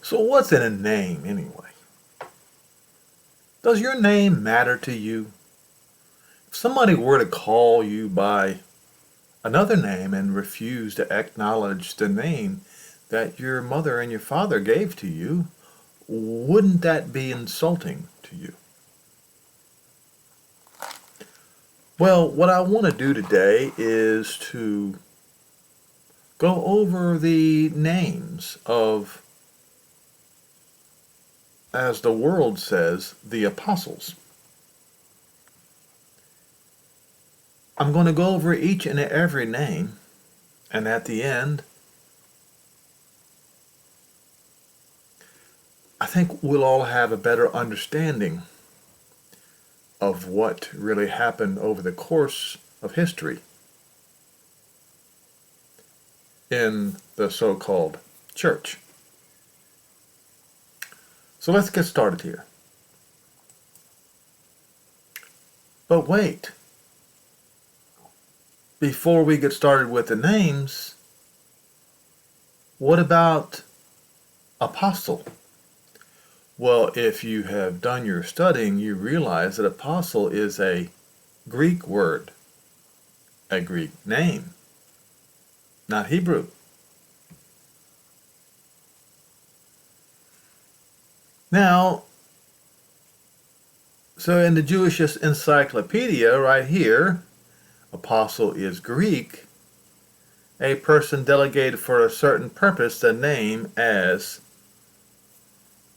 So what's in a name anyway? Does your name matter to you? If somebody were to call you by another name and refuse to acknowledge the name that your mother and your father gave to you, wouldn't that be insulting to you? Well, what I want to do today is to go over the names of, as the world says, the apostles. I'm going to go over each and every name, and at the end, I think we'll all have a better understanding of what really happened over the course of history in the so-called church. So let's get started here. But wait, before we get started with the names, what about apostle? Well, if you have done your studying, you realize that apostle is a Greek word, a Greek name, not Hebrew. Now, so in the Jewish encyclopedia right here, apostle is Greek, a person delegated for a certain purpose, the name as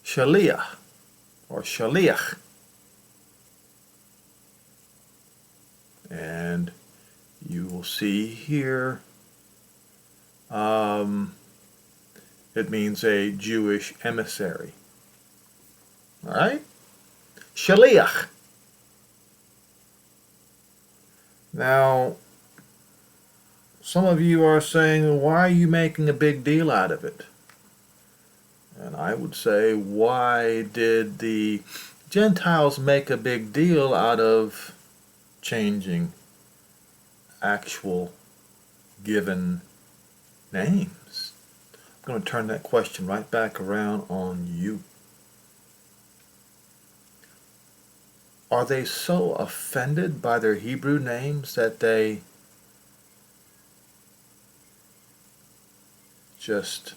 Shaliach or Shaliach. And you will see here it means a Jewish emissary. All right? Shaliach. Now, some of you are saying, why are you making a big deal out of it? And I would say, why did the Gentiles make a big deal out of changing actual given names? I'm going to turn that question right back around on you. Are they so offended by their Hebrew names that they just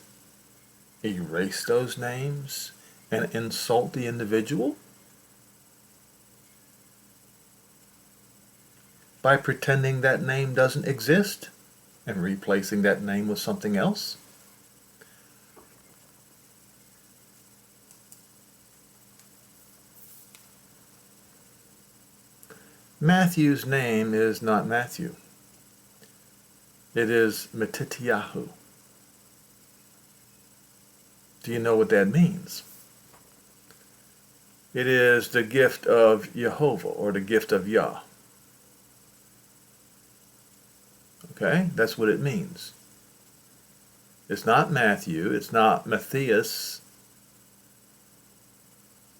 erase those names and insult the individual by pretending that name doesn't exist and replacing that name with something else? Matthew's name is not Matthew. It is Mattityahu. Do you know what that means? It is the gift of Jehovah, or the gift of Yah. Okay, that's what it means. It's not Matthew, it's not Matthias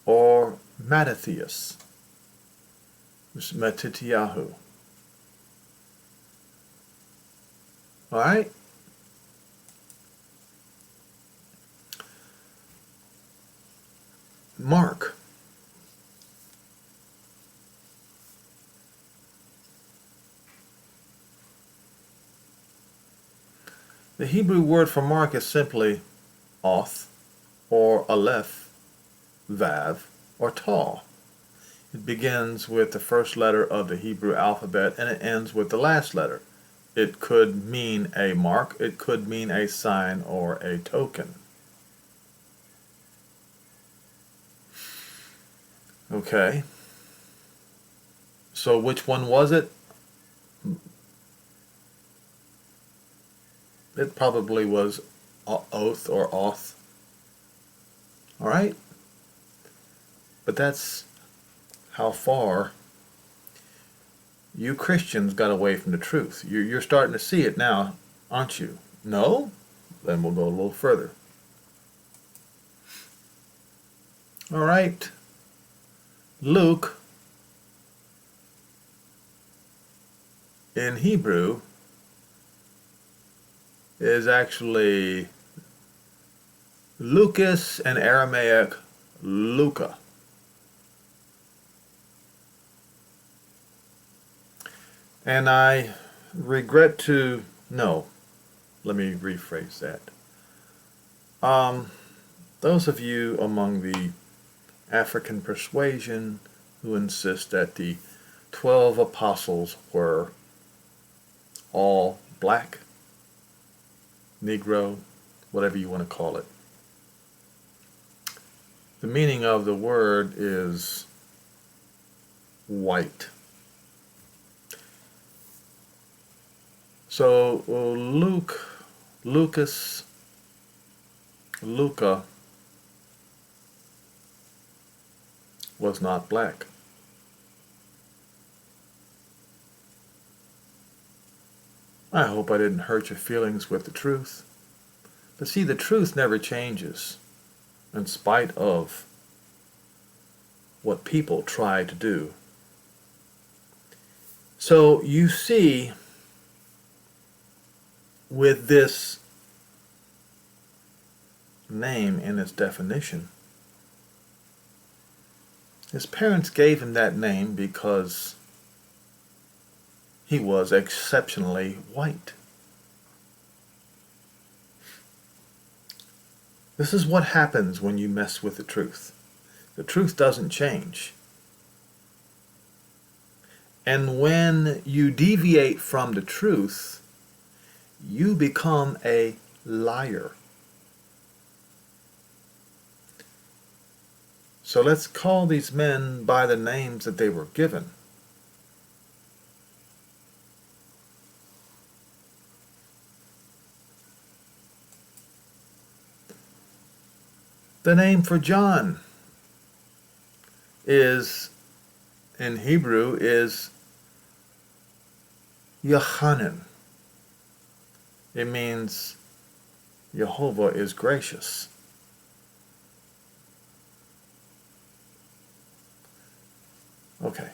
or Mattithias. It's Mattityahu. All right? Mark. The Hebrew word for Mark is simply Oth, or Aleph, Vav, or Taw. It begins with the first letter of the Hebrew alphabet and it ends with the last letter. It could mean a mark, it could mean a sign or a token. Okay. So which one was it? It probably was Oath or Oth. All right? But that's how far you Christians got away from the truth. You're starting to see it now, aren't you? No? Then we'll go a little further. All right. Luke, in Hebrew, is actually Lucas and Aramaic Luca. And I regret to, no, let me rephrase that. Those of you among the African persuasion who insist that the 12 apostles were all black, Negro, whatever you want to call it. The meaning of the word is white. So Lucas, Luca was not black. I hope I didn't hurt your feelings with the truth. But see, the truth never changes in spite of what people try to do. So you see, with this name and its definition, his parents gave him that name because he was exceptionally white. This is what happens when you mess with the truth. The truth doesn't change. And when you deviate from the truth, you become a liar. So let's call these men by the names that they were given. The name for John is, in Hebrew, is Yochanan. It means Jehovah is gracious. Okay.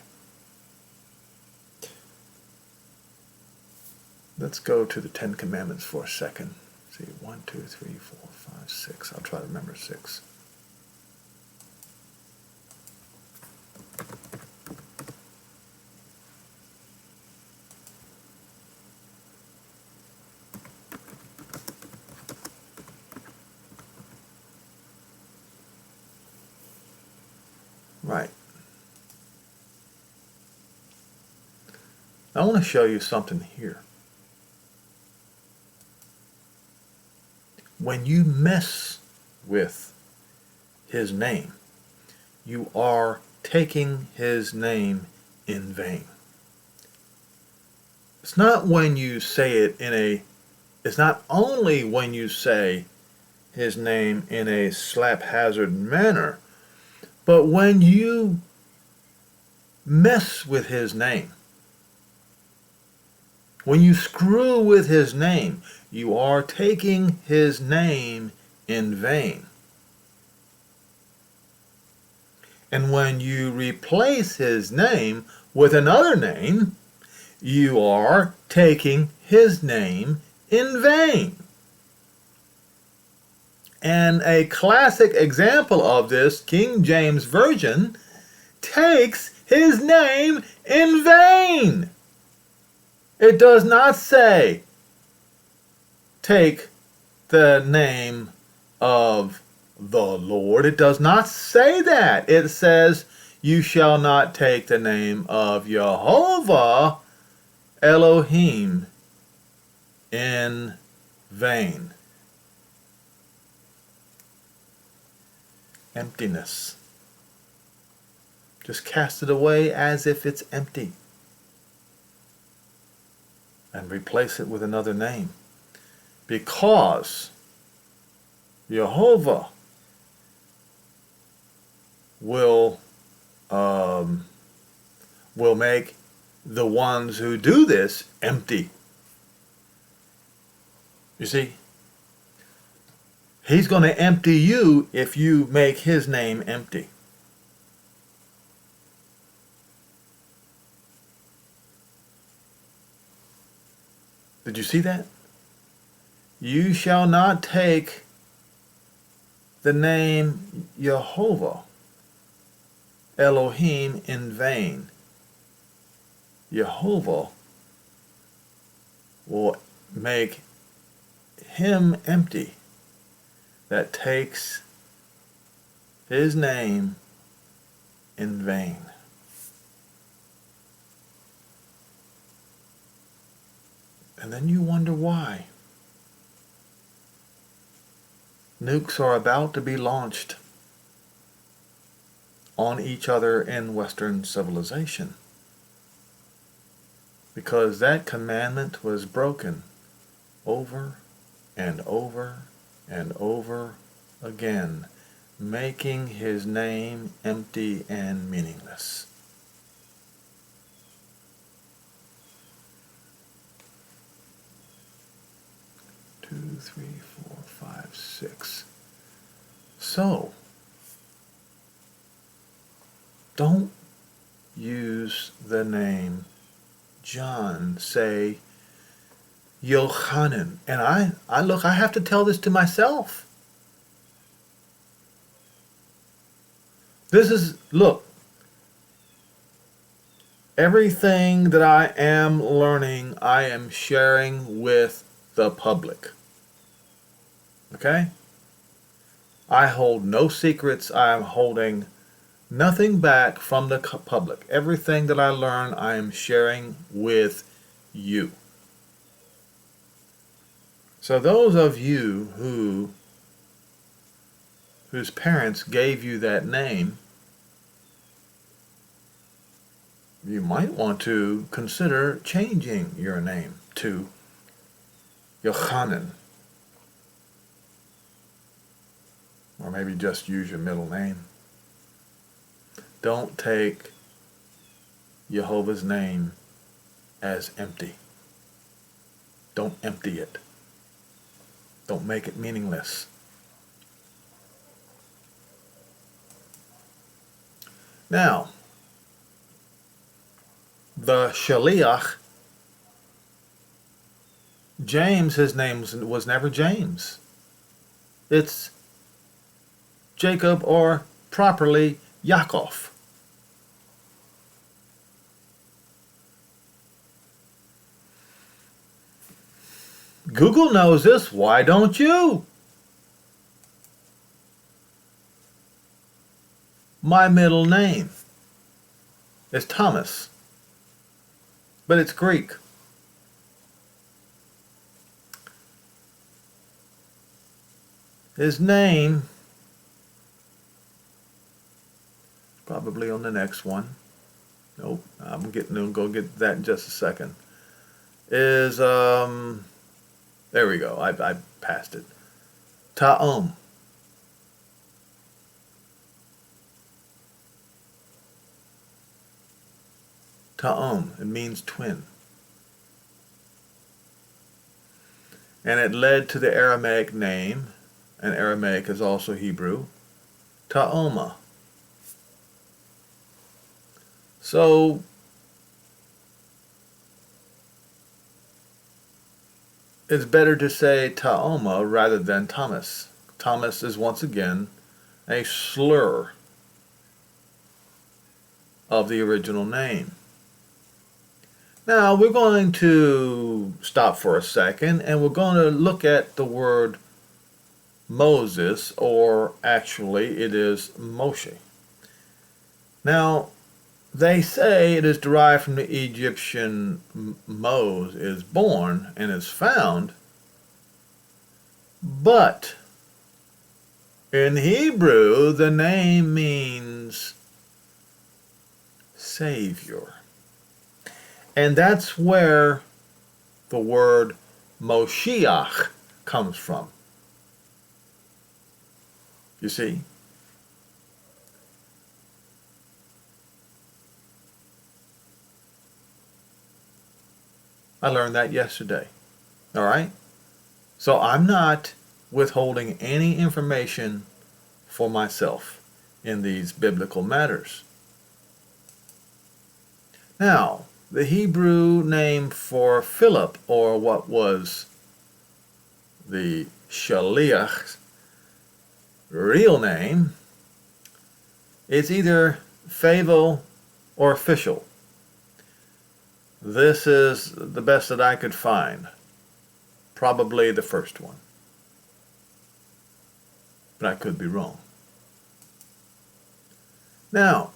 Let's go to the Ten Commandments for a second. See, 1, 2, 3, 4, 5, 6. I'll try to remember 6. Right. I want to show you something here. When you mess with his name, you are taking his name in vain. It's not when you say it in a, it's not only when you say his name in a slap-hazard manner, but when you mess with his name, when you screw with his name, you are taking his name in vain. And when you replace his name with another name, you are taking his name in vain. And a classic example of this, King James Version, takes his name in vain. It does not say, take the name of the Lord. It does not say that. It says, you shall not take the name of Jehovah Elohim in vain. Emptiness. Just cast it away as if it's empty. And replace it with another name. Because Jehovah will make the ones who do this empty. You see? He's going to empty you if you make his name empty. Did you see that? You shall not take the name Jehovah, Elohim, in vain. Jehovah will make him empty that takes his name in vain. And then you wonder why. Nukes are about to be launched on each other in Western civilization, because that commandment was broken over and over and over again, making his name empty and meaningless. Two, three, four, five, six. So, don't use the name John. Say Yochanan. And I have to tell this to myself. Look, everything that I am learning, I am sharing with the public. Okay? I hold no secrets. I am holding nothing back from the public. Everything that I learn, I am sharing with you. So those of you whose parents gave you that name, you might want to consider changing your name to Yochanan. Or maybe just use your middle name. Don't take Jehovah's name as empty. Don't empty it. Don't make it meaningless. Now, the Shaliach, James, his name was never James. It's Jacob, or properly Yaakov. Google knows this. Why don't you? My middle name is Thomas, but it's Greek. His name, probably on the next one. Nope, I'm going to get that in just a second. Is, there we go. I passed it. Ta'om. Ta'om. It means twin. And it led to the Aramaic name, and Aramaic is also Hebrew, Ta'oma. So, it's better to say Ta'oma rather than Thomas. Thomas is once again a slur of the original name. Now, we're going to stop for a second, and we're going to look at the word Moses, or actually it is Moshe. Now, they say it is derived from the Egyptian Mos, is born and is found, but in Hebrew the name means Savior. And that's where the word Moshiach comes from. You see? I learned that yesterday. All right? So I'm not withholding any information for myself in these biblical matters. Now, the Hebrew name for Philip, or what was the Shaliach, real name, it's either Fable or official. This is the best that I could find. Probably the first one. But I could be wrong. Now,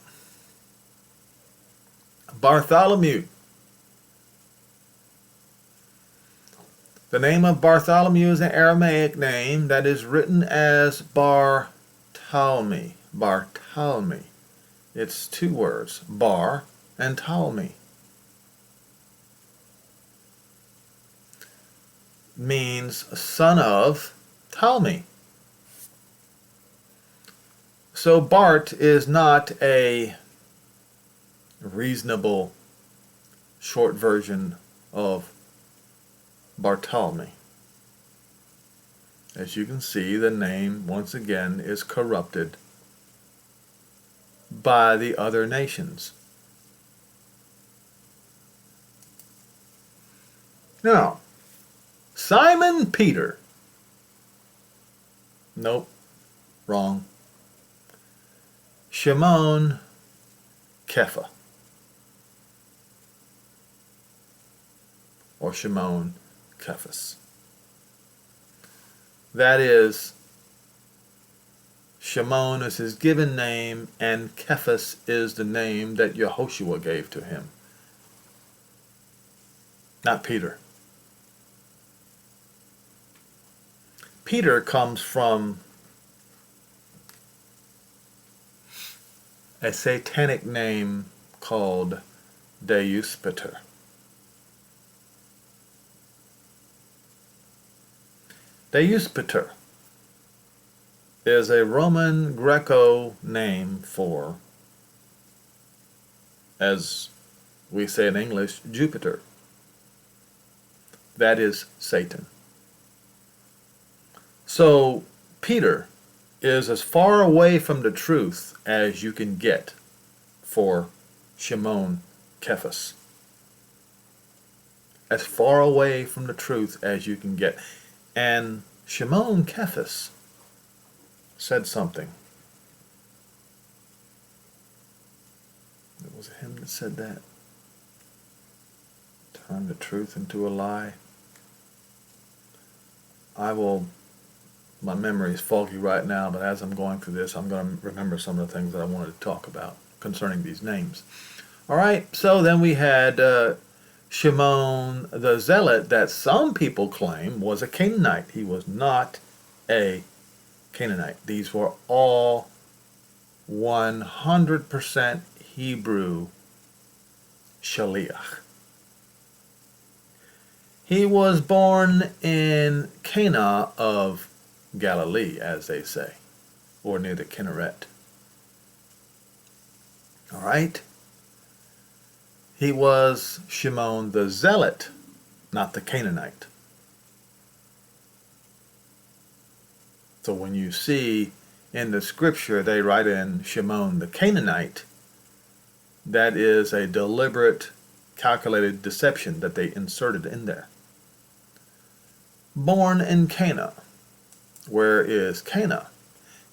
Bartholomew. The name of Bartholomew is an Aramaic name that is written as Bar-Talmi. Bar-Talmi. It's two words, Bar and Talmi. Means son of Talmi. So Bart is not a reasonable short version of Bartholomew. As you can see, the name once again is corrupted by the other nations. Now, Simon Peter. Nope, wrong. Shimon Kepha. Or Shimon Kephas. That is, Shimon is his given name, and Kephas is the name that Yehoshua gave to him. Not Peter. Peter comes from a satanic name called Deuspater. Deuspater is a Roman Greco name for, as we say in English, Jupiter. That is Satan. So Peter is as far away from the truth as you can get for Shimon Kephas. As far away from the truth as you can get. And Shimon Kephas said something. It was him that said that. Turn the truth into a lie. My memory is foggy right now, but as I'm going through this, I'm going to remember some of the things that I wanted to talk about concerning these names. All right, so then we had Shimon the Zealot, that some people claim was a Canaanite. He was not a Canaanite. These were all 100% Hebrew Shaliach. He was born in Cana of Galilee, as they say, or near the Kinneret. All right? He was Shimon the Zealot, not the Canaanite. So when you see in the scripture they write in Shimon the Canaanite, that is a deliberate, calculated deception that they inserted in there. Born in Cana. Where is Cana?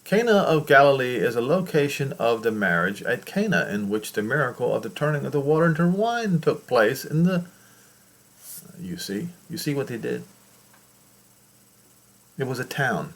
Cana of Galilee is a location of the marriage at Cana, in which the miracle of the turning of the water into wine took place in the... You see what they did? It was a town.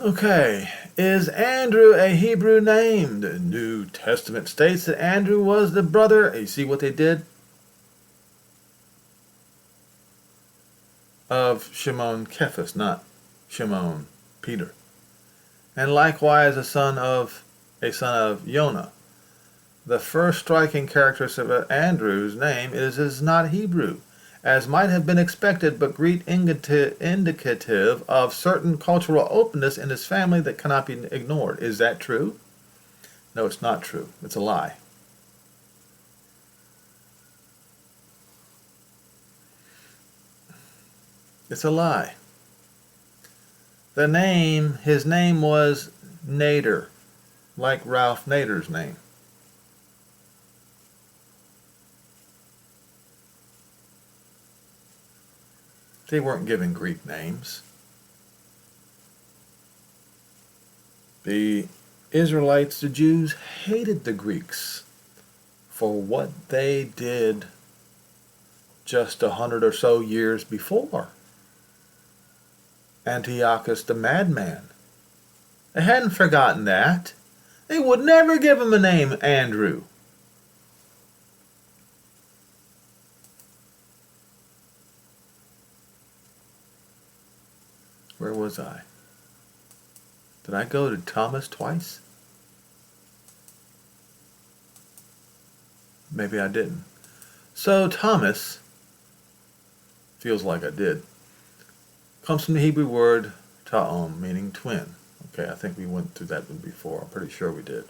Okay, is Andrew a Hebrew name? The New Testament states that Andrew was the brother, you see what they did? Of Shimon Kephas, not Shimon Peter. And likewise a son of Yonah. The first striking characteristic of Andrew's name is not Hebrew, as might have been expected, but Greek indicative of certain cultural openness in his family that cannot be ignored. Is that true? No, it's not true. It's a lie. It's a lie. His name was Nader. like Ralph Nader's name. They weren't given Greek names. The Israelites, the Jews, hated the Greeks for what they did just 100 or so years before. Antiochus the madman. They hadn't forgotten that. They would never give him a name, Andrew. Where was I? Did I go to Thomas twice? Maybe I didn't. So Thomas, feels like I did, comes from the Hebrew word ta'om, meaning twin. Okay, I think we went through that one before. I'm pretty sure we did.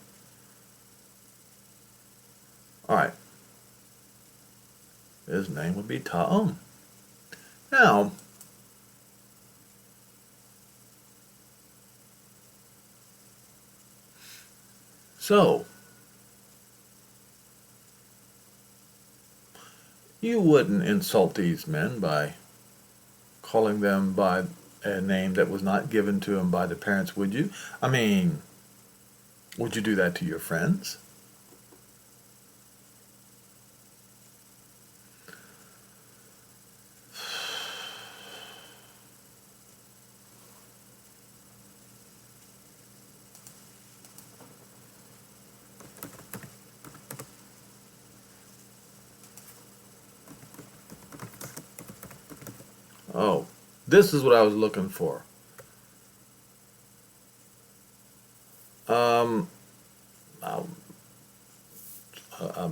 All right. His name would be ta'om. Now, so, you wouldn't insult these men by calling them by a name that was not given to them by the parents, would you? I mean, would you do that to your friends? Oh, this is what I was looking for.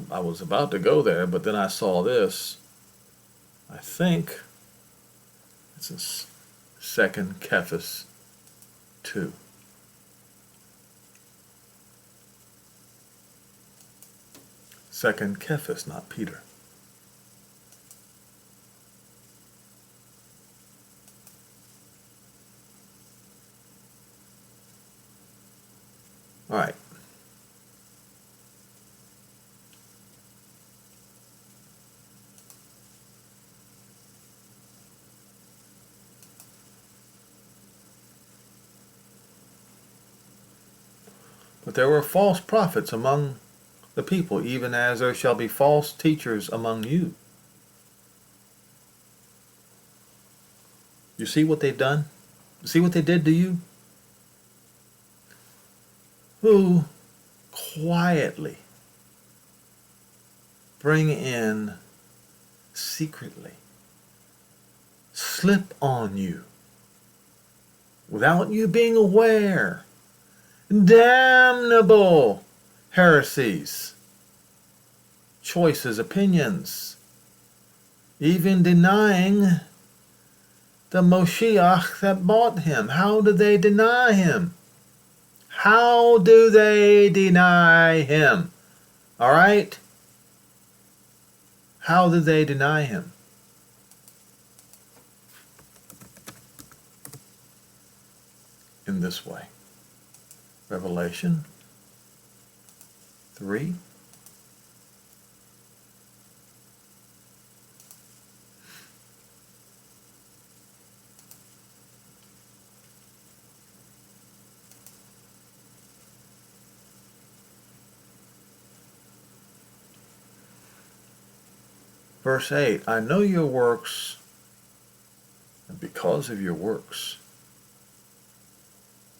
I was about to go there, but then I saw this. I think it's in 2 Cephas 2. Second Cephas, not Peter. All right. But there were false prophets among the people, even as there shall be false teachers among you. You see what they've done? You see what they did to you? Who quietly bring in secretly, slip on you, without you being aware, damnable heresies, choices, opinions, even denying the Moshiach that bought him. How do they deny him? How do they deny him? All right? How do they deny him? In this way. Revelation 3. Verse 8, I know your works, and because of your works,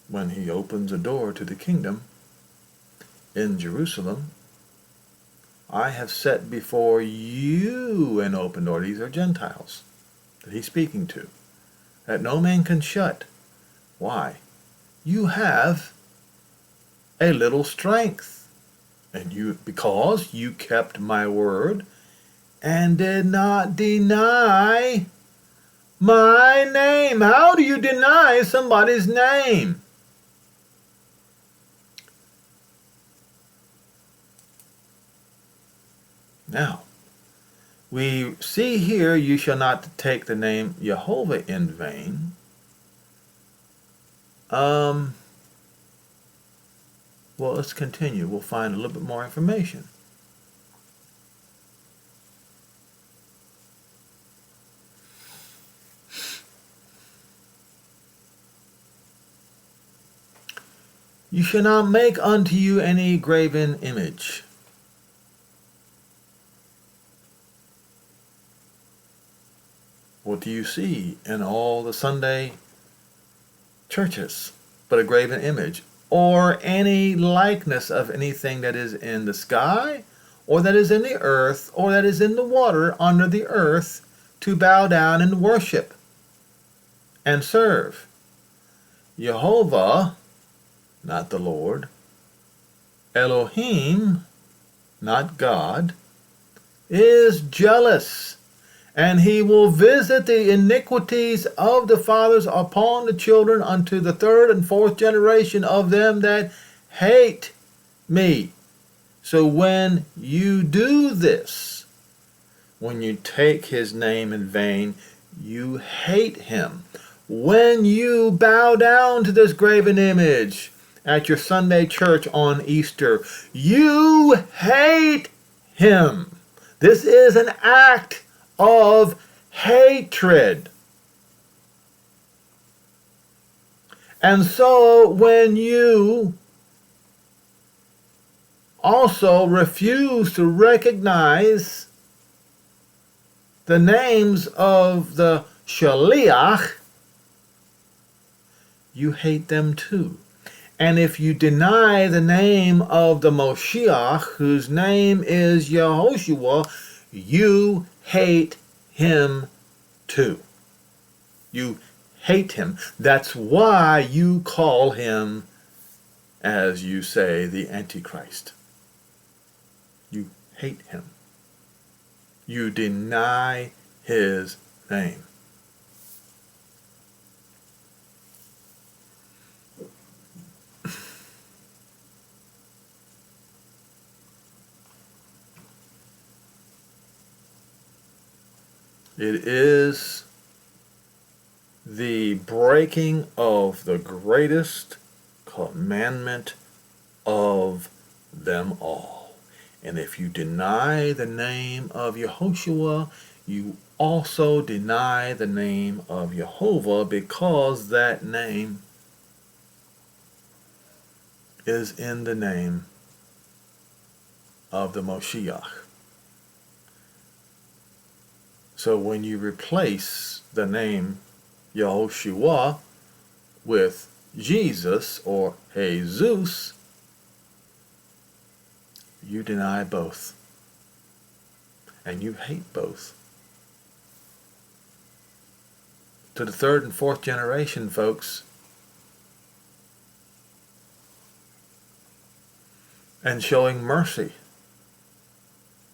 when he opens a door to the kingdom in Jerusalem, I have set before you an open door. These are Gentiles that he's speaking to, that no man can shut. Why? You have a little strength, and because you kept my word and did not deny my name. How do you deny somebody's name? Now, we see here, you shall not take the name Jehovah in vain. Well, let's continue. We'll find a little bit more information. You shall not make unto you any graven image. What do you see in all the Sunday churches but a graven image? Or any likeness of anything that is in the sky, or that is in the earth, or that is in the water under the earth, to bow down and worship and serve. Jehovah, not the Lord, Elohim, not God, is jealous, and he will visit the iniquities of the fathers upon the children unto the third and fourth generation of them that hate me. So when you do this, when you take his name in vain, you hate him. When you bow down to this graven image at your Sunday church on Easter, you hate him. This is an act of hatred. And so when you also refuse to recognize the names of the Shaliach, you hate them too. And if you deny the name of the Moshiach, whose name is Yehoshua, you hate him too. You hate him. That's why you call him, as you say, the Antichrist. You hate him. You deny his name. It is the breaking of the greatest commandment of them all. And if you deny the name of Yehoshua, you also deny the name of Jehovah, because that name is in the name of the Moshiach. So when you replace the name Yehoshua with Jesus or Jesus, you deny both. And you hate both. To the third and fourth generation, folks. And showing mercy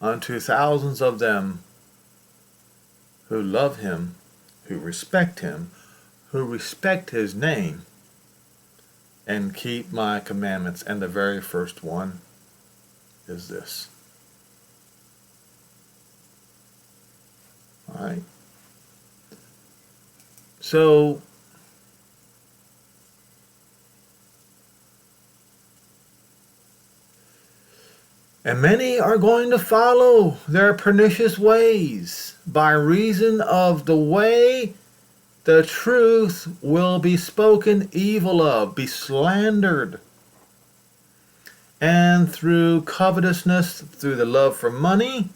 unto thousands of them who love him, who respect him, who respect his name, and keep my commandments. And the very first one is this. All right. So, and many are going to follow their pernicious ways by reason of the way the truth will be spoken evil of, be slandered. And through covetousness, through the love for money,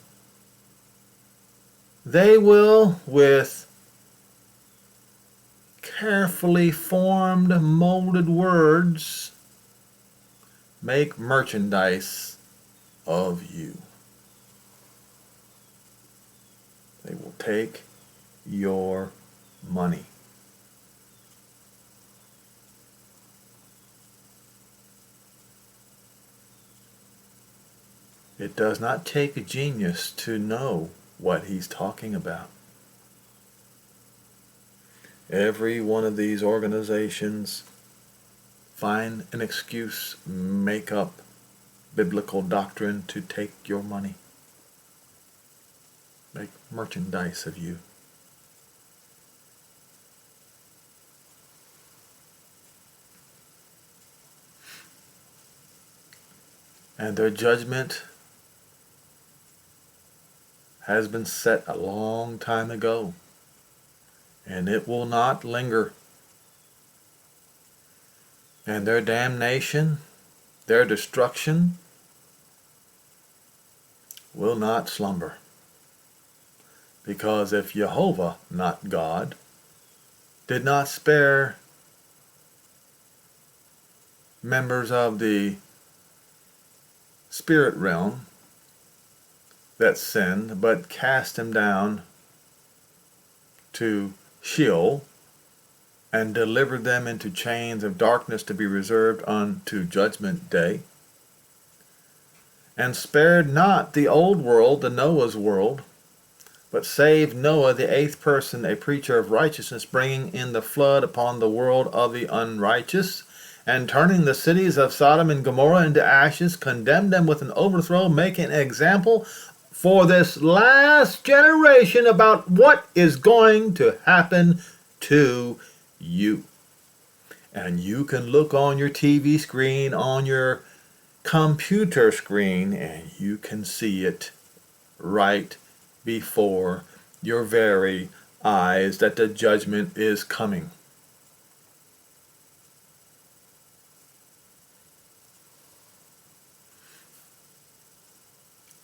they will, with carefully formed, molded words, make merchandise of you. They will take your money. It does not take a genius to know what he's talking about. Every one of these organizations find an excuse, make up biblical doctrine to take your money. Make merchandise of you. And their judgment has been set a long time ago, and it will not linger. And their damnation, their destruction, will not slumber. Because if Jehovah, not God, did not spare members of the spirit realm that sinned, but cast him down to Sheol and delivered them into chains of darkness to be reserved unto judgment day, and spared not the old world, the Noah's world, but saved Noah, the eighth person, a preacher of righteousness, bringing in the flood upon the world of the unrighteous, and turning the cities of Sodom and Gomorrah into ashes, condemned them with an overthrow, making an example for this last generation about what is going to happen to you. And you can look on your TV screen, on your computer screen, and you can see it right before your very eyes that the judgment is coming.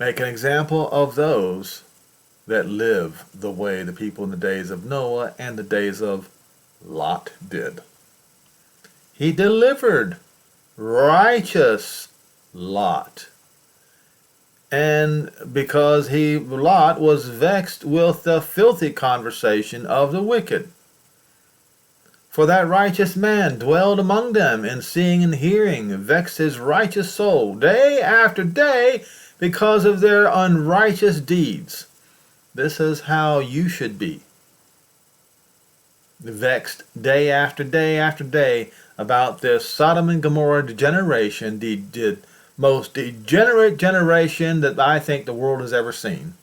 Make an example of those that live the way the people in the days of Noah and the days of Lot did. He delivered righteous Lot. And because Lot was vexed with the filthy conversation of the wicked. For that righteous man dwelled among them, and seeing and hearing vexed his righteous soul day after day because of their unrighteous deeds. This is how you should be. Vexed day after day after day about this Sodom and Gomorrah degeneration, the most degenerate generation that I think the world has ever seen.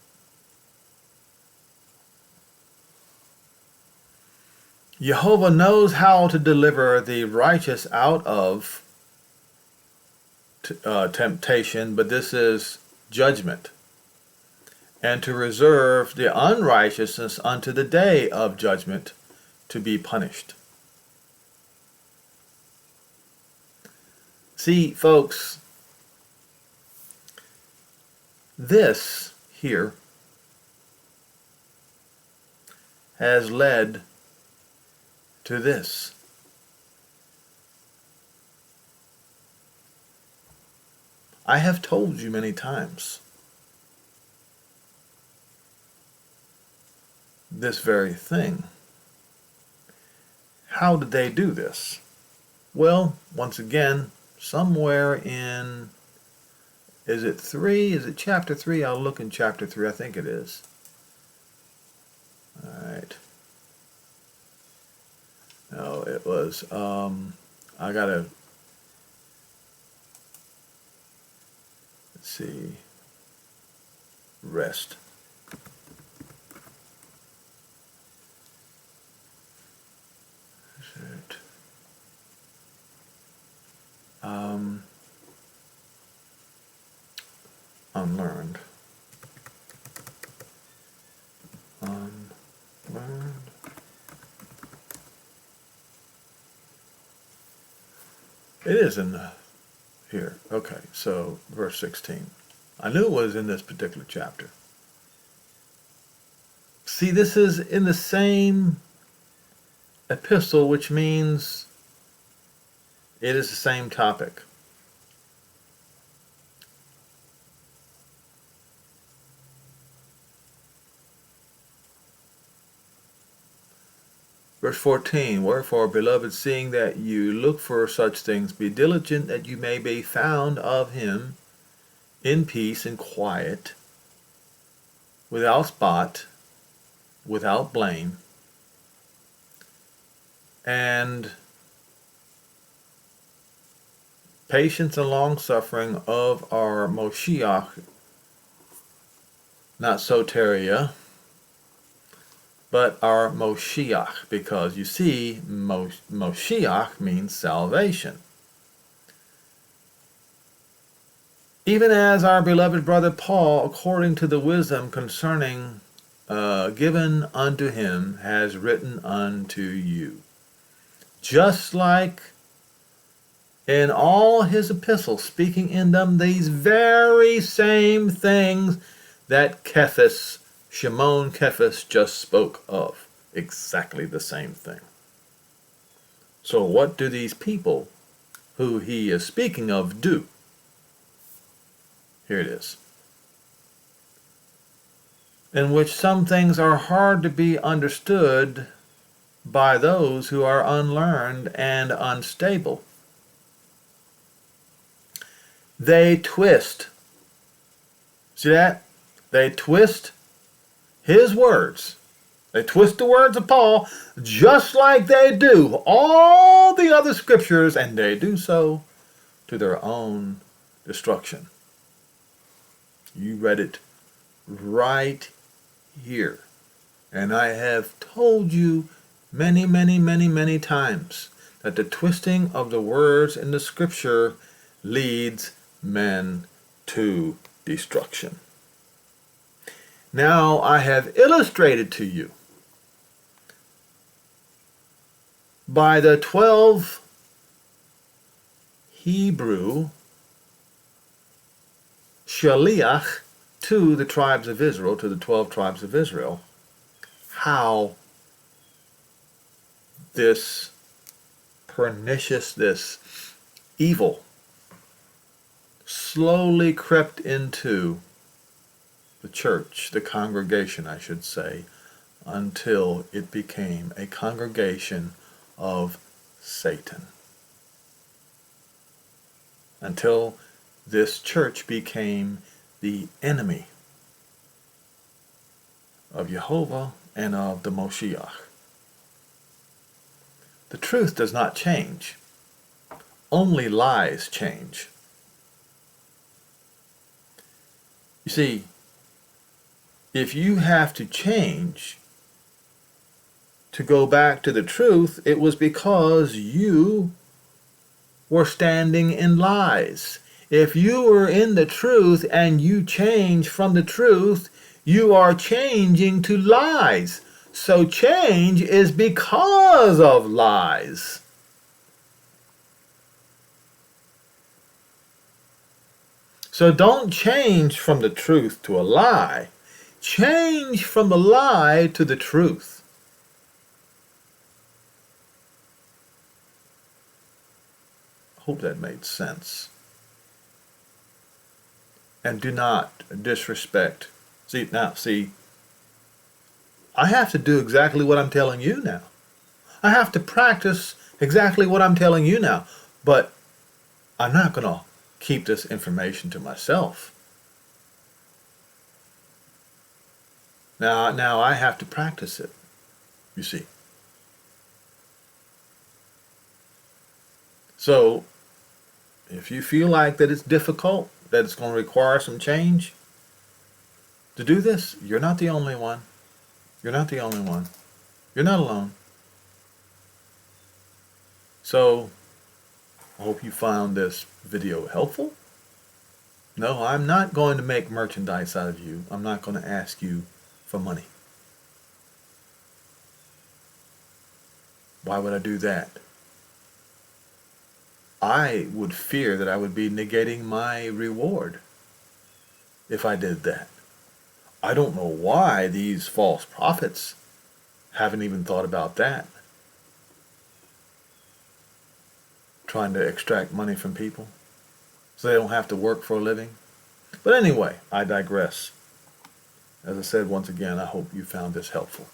Jehovah knows how to deliver the righteous out of temptation, but this is judgment, and to reserve the unrighteousness unto the day of judgment to be punished. See, folks, this here has led to this. I have told you many times this very thing. How did they do this? Well, once again, somewhere in, is it 3? Is it chapter 3? I'll look in chapter 3. I think it is. All right. No, it was, I gotta, let's see, rest. Unlearned. Unlearned. It is in here. Okay, so verse 16. I knew it was in this particular chapter. See, this is in the same epistle, which means it is the same topic. Verse 14, wherefore, beloved, seeing that you look for such things, be diligent that you may be found of him in peace and quiet, without spot, without blame, and patience and long-suffering of our Moshiach, not soteria, but our Moshiach, because you see, Moshiach means salvation. Even as our beloved brother Paul, according to the wisdom concerning given unto him, has written unto you. Just like in all his epistles, speaking in them these very same things that Shimon Cephas just spoke of. Exactly the same thing. So what do these people who he is speaking of do? Here it is. In which some things are hard to be understood by those who are unlearned and unstable. They twist. See that? They twist his words. They twist the words of Paul just like they do all the other scriptures, and they do so to their own destruction. You read it right here. And I have told you many, many, many, many times that the twisting of the words in the scripture leads men to destruction. Now I have illustrated to you by the 12 Hebrew Shaliach to the tribes of Israel, to the 12 tribes of Israel, how this pernicious, this evil slowly crept into the church, the congregation, I should say, until it became a congregation of Satan. Until this church became the enemy of Jehovah and of the Moshiach. The truth does not change. Only lies change. You see, if you have to change to go back to the truth, it was because you were standing in lies. If you were in the truth and you change from the truth, you are changing to lies. So change is because of lies. So don't change from the truth to a lie. Change from the lie to the truth. I hope that made sense. And do not disrespect. See, I have to do exactly what I'm telling you now. I have to practice exactly what I'm telling you now. But I'm not going to keep this information to myself. Now I have to practice it, you see. So, if you feel like that it's difficult, that it's going to require some change to do this, you're not the only one. You're not the only one. You're not alone. So, I hope you found this video helpful. No, I'm not going to make merchandise out of you. I'm not going to ask you for money. Why would I do that? I would fear that I would be negating my reward if I did that. I don't know why these false prophets haven't even thought about that. Trying to extract money from people so they don't have to work for a living. But anyway, I digress. As I said once again, I hope you found this helpful.